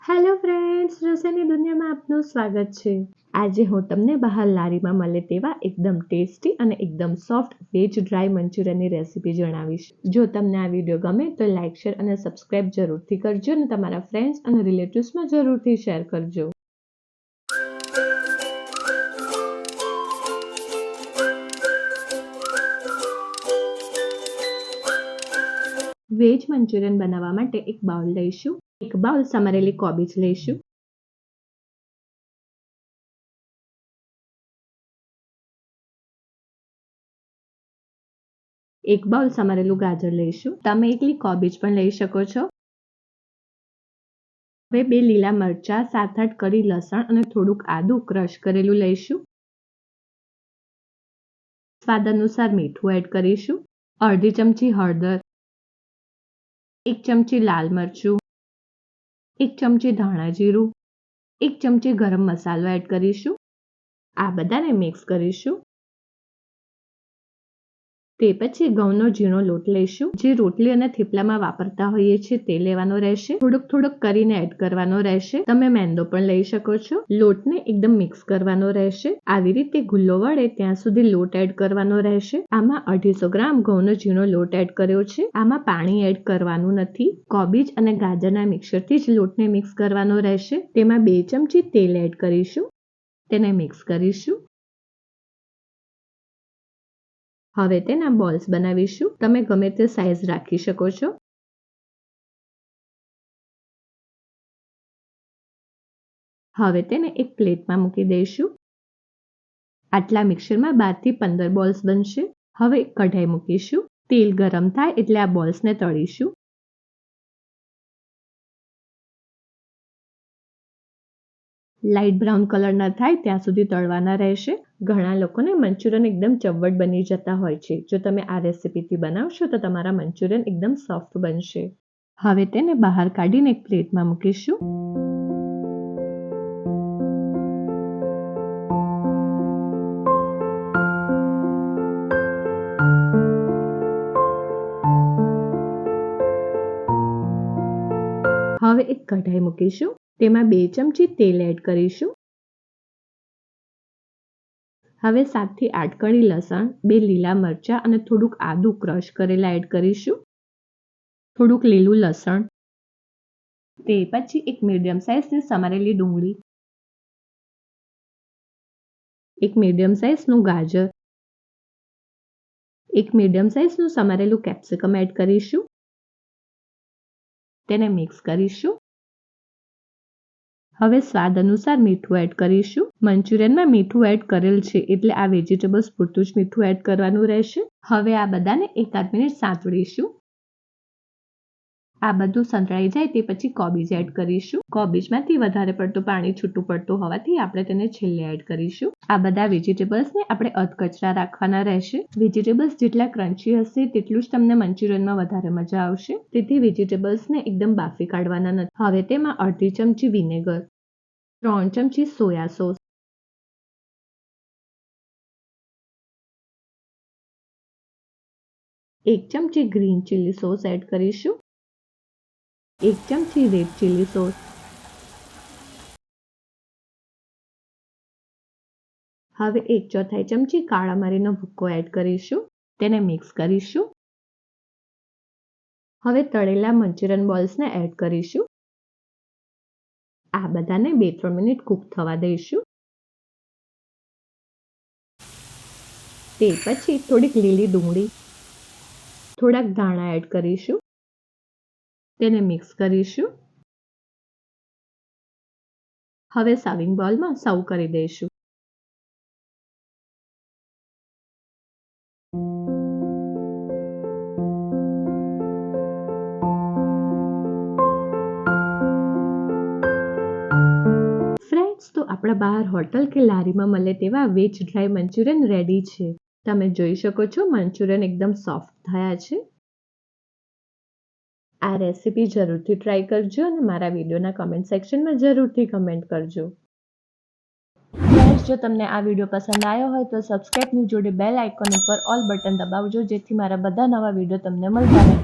Hello friends, રસોઈની દુનિયામાં આપનું સ્વાગત છે। આજે હું તમને બહાર લારીમાં મળે તેવા એકદમ ટેસ્ટી અને એકદમ સોફ્ટ વેજ ડ્રાય મંચુરિયનની રેસીપી જણાવીશ। જો તમને આ વિડીયો ગમે તો લાઇક, શેર અને સબસ્ક્રાઇબ જરૂરથી કરજો અને તમારા ફ્રેન્ડ્સ અને રિલેટિવ્સમાં જરૂરથી શેર કરજો। વેજ મંચુરિયન બનાવવા માટે એક બાઉલ લઈશું। એક બાઉલ સમારેલી કોબીજ લઈશું। એક બાઉલ સમારેલું ગાજર લઈશું। તમે એકલી કોબીજ પણ લઈ શકો છો। હવે 2 લીલા મરચાં, 7-8 કળી લસણ અને થોડુંક આદું ક્રશ કરેલું લઈશું। સ્વાદ અનુસાર મીઠું એડ કરીશું। અડધી ચમચી હળદર, 1 ચમચી લાલ મરચું, 1 ચમચી ધાણા જીરું, 1 ચમચી ગરમ મસાલો એડ કરીશું। આ બધાને મિક્સ કરીશું। તે પછી ઘઉંનો ઝીણો લોટ લઈશું। જે રોટલી અને થેપલામાં વાપરતા હોઈએ છીએ તે લેવાનો રહેશે। થોડુંક કરીને એડ કરવાનો રહેશે। તમે મેંદો પણ લઈ શકો છો। લોટને એકદમ મિક્સ કરવાનો રહેશે। આવી રીતે ગુલ્લો વળે ત્યાં સુધી લોટ એડ કરવાનો રહેશે। આમાં 250 ગ્રામ ઘઉંનો ઝીણો લોટ એડ કર્યો છે। આમાં પાણી એડ કરવાનું નથી। કોબીજ અને ગાજરના મિક્સરથી જ લોટને મિક્સ કરવાનો રહેશે। તેમાં 2 ચમચી તેલ એડ કરીશું। તેને મિક્સ કરીશું। હવે તેના બોલ્સ બનાવીશું। તમે ગમે તે સાઈઝ રાખી શકો છો। હવે તેને એક પ્લેટમાં મૂકી દઈશું। આટલા મિક્સરમાં 12 થી 15 બોલ્સ બનશે। હવે એક કઢાઈ મૂકીશું। તેલ ગરમ થાય એટલે આ બોલ્સને તળીશું। લાઇટ બ્રાઉન કલર ન થાય ત્યાં સુધી તળવાના રહેશે। ઘણા લોકોને મંચુરિયન એકદમ ચવડ બની જતા હોય છે। જો તમે આ રેસીપીથી બનાવશો તો તમારા મંચુરિયન એકદમ સોફ્ટ બનશે। હવે તેને બહાર કાઢીને એક પ્લેટમાં મૂકીશું। હવે એક કઢાઈ મૂકીશું। તેમાં 2 ચમચી તેલ એડ કરીશું। હવે 7 થી 8 કળી લસણ, 2 લીલા મરચાં અને થોડુંક આદું ક્રશ કરેલા એડ કરીશું। થોડુંક લીલું લસણ, તે પછી એક મીડિયમ સાઇઝની સમારેલી ડુંગળી, એક મીડિયમ સાઇઝનું ગાજર, એક મીડિયમ સાઇઝનું સમારેલું કેપ્સિકમ એડ કરીશું। તેને મિક્સ કરીશું। હવે સ્વાદ અનુસાર મીઠું એડ કરીશું। મંચુરિયનમાં મીઠું એડ કરેલ છે એટલે આ વેજીટેબલ્સ પૂરતું જ મીઠું એડ કરવાનું રહેશે। હવે આ બધાને 1-8 મિનિટ સાંતળીશું। આ બધું સંતળાઈ જાય તે પછી કોબીજ એડ કરીશું। કોબીજમાંથી વધારે પડતું પાણી છૂટું પડતું હોવાથી આપણે તેને છેલ્લે એડ કરીશું। આ બધા વેજીટેબલ્સને આપણે અધકચરા રાખવાના રહેશે। વેજીટેબલ્સ જેટલા ક્રન્ચી હશે તેટલું જ તમને મંચુરિયનમાં વધારે મજા આવશે। તેથી વેજીટેબલ્સને એકદમ બાફી કાઢવાના નથી। હવે તેમાં અડધી ચમચી વિનેગર, 3 ચમચી સોયા સોસ, 1 ચમચી ગ્રીન ચીલી સોસ એડ કરીશું। 1 ચમચી રેડ ચીલી સોસ, હવે 1/4 ચમચી કાળા મરીનો ભૂક્કો એડ કરીશું। તેને મિક્સ કરીશું। હવે તળેલા મંચુરિયન બોલ્સને એડ કરીશું। આ બધાને 2-3 મિનિટ કૂક થવા દઈશું। તે પછી થોડીક લીલી ડુંગળી, થોડાક ધાણા એડ કરીશું। તેને મિક્સ કરીશું। હવે સર્વિંગ બાઉલમાં સર્વ કરી દઈશું। ફ્રેન્ડ્સ, તો આપણા બહાર હોટલ કે લારીમાં મળે તેવા વેજ ડ્રાય મંચુરિયન રેડી છે। તમે જોઈ શકો છો મંચુરિયન એકદમ સોફ્ટ થયા છે। આ રેસીપી જરૂરથી ટ્રાય કરજો અને મારા વિડીયોના કમેન્ટ સેક્શનમાં જરૂરથી કમેન્ટ કરજો। ફ્રેન્ડ્સ, જો તમને આ વિડીયો પસંદ આવ્યો હોય તો સબસ્ક્રાઇબની જોડે બેલ આઇકોન ઉપર ઓલ બટન દબાવજો, જેથી મારા બધા નવા વિડીયો તમને મળતા રહે।